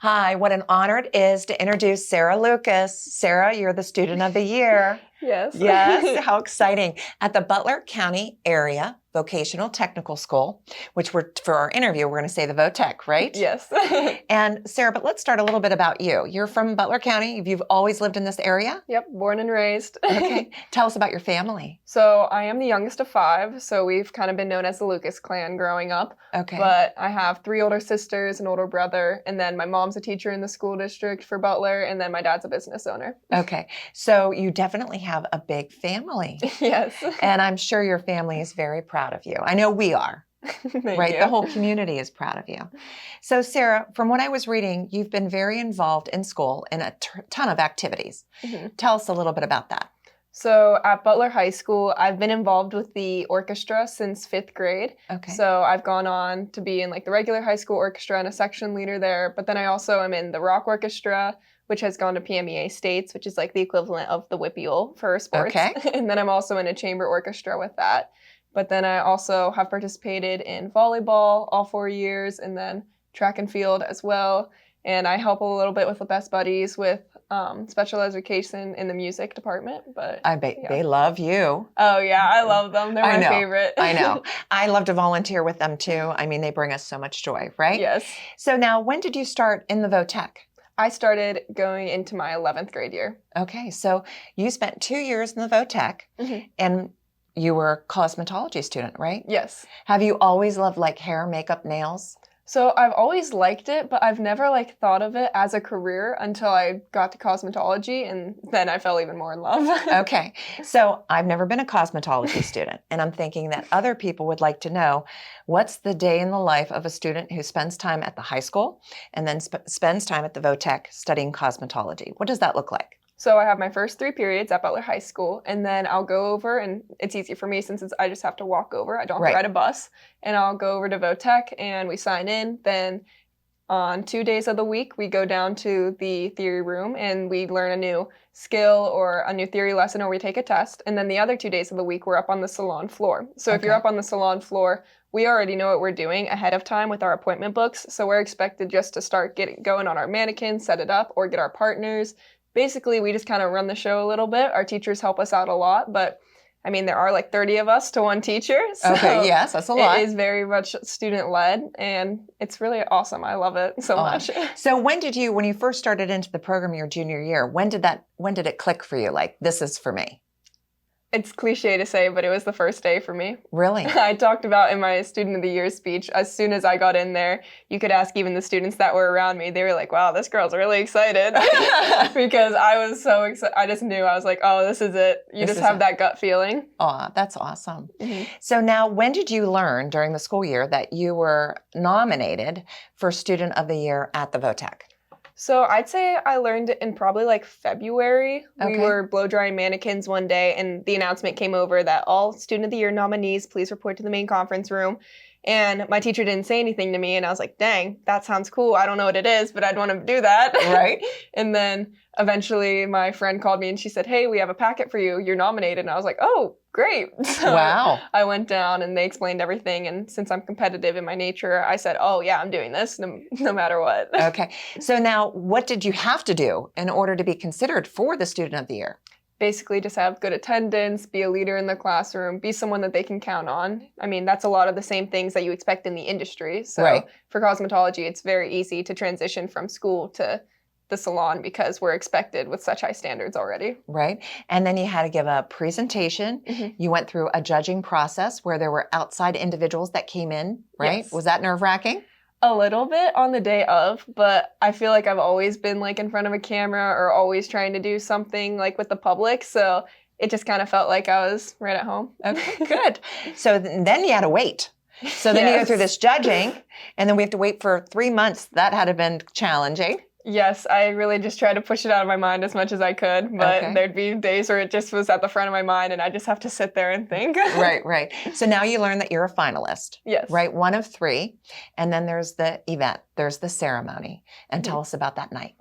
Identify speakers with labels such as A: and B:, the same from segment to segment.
A: Hi, what an honor it is to introduce Sarah Lucas. Sarah, you're the student of the year.
B: Yes.
A: Yes, how exciting. At the Butler County Area Vocational-Technical School, which for our interview, we're going to say the VOTech, right?
B: Yes.
A: And Sarah, but let's start a little bit about you. You're from Butler County. You've always lived in this area?
B: Yep, born and raised.
A: Okay. Tell us about your family.
B: So I am the youngest of 5, so we've kind of been known as the Lucas clan growing up.
A: Okay.
B: But I have 3 older sisters, an older brother, and then my mom's a teacher in the school district for Butler, and then my dad's a business owner.
A: Okay. So you definitely have a big family.
B: Yes.
A: And I'm sure your family is very proud of you. I know we are.
B: Thank
A: Right?
B: you.
A: The whole community is proud of you. So Sarah, from what I was reading, you've been very involved in school in a ton of activities.
B: Mm-hmm.
A: Tell us a little bit about that.
B: So at Butler High School, I've been involved with the orchestra since 5th grade.
A: Okay.
B: So I've gone on to be in like the regular high school orchestra and a section leader there. But then I also am in the rock orchestra, which has gone to PMEA States, which is like the equivalent of the WPIAL for sports.
A: Okay.
B: And then I'm also in a chamber orchestra with that. But then I also have participated in volleyball all 4 years and then track and field as well. And I help a little bit with the Best Buddies with special education in the music department. But
A: I bet
B: yeah.
A: they love you.
B: Oh, yeah, I love them. They're my
A: I know.
B: favorite.
A: I know. I love to volunteer with them too. I mean, they bring us so much joy, right?
B: Yes.
A: So now, when did you start in the VOTech?
B: I started going into my 11th grade year.
A: Okay, so you spent 2 years in the VOTech,
B: Mm-hmm.
A: and you were a cosmetology student, right?
B: Yes.
A: Have you always loved like hair, makeup, nails?
B: So I've always liked it, but I've never like thought of it as a career until I got to cosmetology, and then I fell even more in love.
A: Okay, so I've never been a cosmetology student, and I'm thinking that other people would like to know what's the day in the life of a student who spends time at the high school and then spends time at the VOTech studying cosmetology. What does that look like?
B: So I have my first 3 periods at Butler High School, and then I'll go over, and it's easy for me since I just have to walk over. I don't have to ride a bus. And I'll go over to VOTech, and we sign in. Then on 2 days of the week, we go down to the theory room, and we learn a new skill or a new theory lesson, or we take a test. And then the other 2 days of the week, we're up on the salon floor. So if you're up on the salon floor, we already know what we're doing ahead of time with our appointment books. So we're expected just to start getting going on our mannequin, set it up, or get our partners. Basically, we just kind of run the show a little bit. Our teachers help us out a lot, but I mean, there are like 30 of us to one teacher. So
A: okay, yes, that's a lot.
B: It is very much student-led, and it's really awesome. I love it so much.
A: So when you first started into the program your junior year, when did it click for you? Like, this is for me?
B: It's cliche to say, but it was the first day for me.
A: Really?
B: I talked about in my Student of the Year speech, as soon as I got in there, you could ask even the students that were around me. They were like, wow, this girl's really excited. Because I was so excited. I just knew. I was like, oh, this is it. You just have that gut feeling.
A: Oh, that's awesome.
B: Mm-hmm.
A: So now, when did you learn during the school year that you were nominated for Student of the Year at the VOTech?
B: So I'd say I learned it in probably like February.
A: Okay.
B: We were blow drying mannequins one day, and the announcement came over that all Student of the Year nominees please report to the main conference room. And my teacher didn't say anything to me, and I was like, dang, that sounds cool. I don't know what it is, but I'd want to do that.
A: Right.
B: And then eventually my friend called me and she said, hey, we have a packet for you. You're nominated. And I was like, oh, great. So
A: wow.
B: I went down and they explained everything. And since I'm competitive in my nature, I said, oh, yeah, I'm doing this no matter what.
A: Okay. So now what did you have to do in order to be considered for the Student of the Year?
B: Basically just have good attendance, be a leader in the classroom, be someone that they can count on. I mean, that's a lot of the same things that you expect in the industry. So for cosmetology, it's very easy to transition from school to the salon because we're expected with such high standards already.
A: Right. And then you had to give a presentation.
B: Mm-hmm.
A: You went through a judging process where there were outside individuals that came in, right?
B: Yes.
A: Was that nerve-wracking?
B: A little bit on the day of, but I feel like I've always been like in front of a camera or always trying to do something like with the public. So it just kind of felt like I was right at home.
A: Okay, good. So then you had to wait. So then you go through this judging, and then we have to wait for 3 months. That had to have been challenging.
B: Yes, I really just tried to push it out of my mind as much as I could, but there'd be days where it just was at the front of my mind and I just have to sit there and think.
A: Right. So now you learn that you're a finalist.
B: Yes.
A: Right, 1 of 3. And then there's the event, there's the ceremony. And tell us about that night.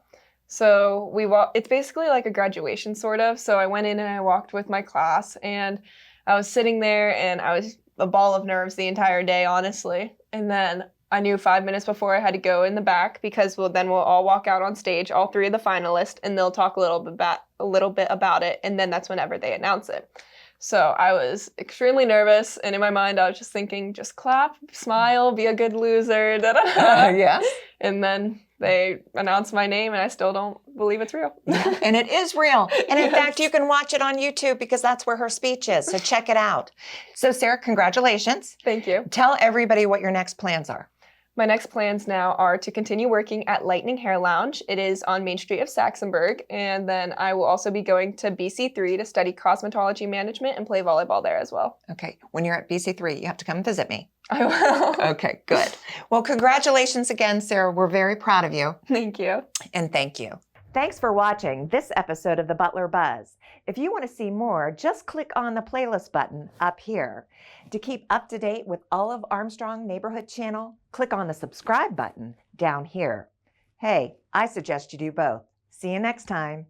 B: So it's basically like a graduation sort of. So I went in and I walked with my class and I was sitting there and I was a ball of nerves the entire day, honestly. And then I knew 5 minutes before I had to go in the back because then we'll all walk out on stage, all 3 of the finalists, and they'll talk a little bit about it, and then that's whenever they announce it. So I was extremely nervous, and in my mind I was just thinking, just clap, smile, be a good loser,
A: Yeah.
B: And then they announced my name, and I still don't believe it's real.
A: Yeah, and it is real. And in
B: Yes.
A: fact, you can watch it on YouTube because that's where her speech is. So check it out. So Sarah, congratulations.
B: Thank you.
A: Tell everybody what your next plans are.
B: My next plans now are to continue working at Lightning Hair Lounge. It is on Main Street of Saxonburg. And then I will also be going to BC3 to study cosmetology management and play volleyball there as well.
A: Okay. When you're at BC3, you have to come and visit me.
B: I will.
A: Okay, good. Well, congratulations again, Sarah. We're very proud of you.
B: Thank you.
A: And thank you. Thanks for watching this episode of the Butler Buzz. If you want to see more, just click on the playlist button up here. To keep up to date with all of Armstrong Neighborhood Channel, click on the subscribe button down here. Hey, I suggest you do both. See you next time.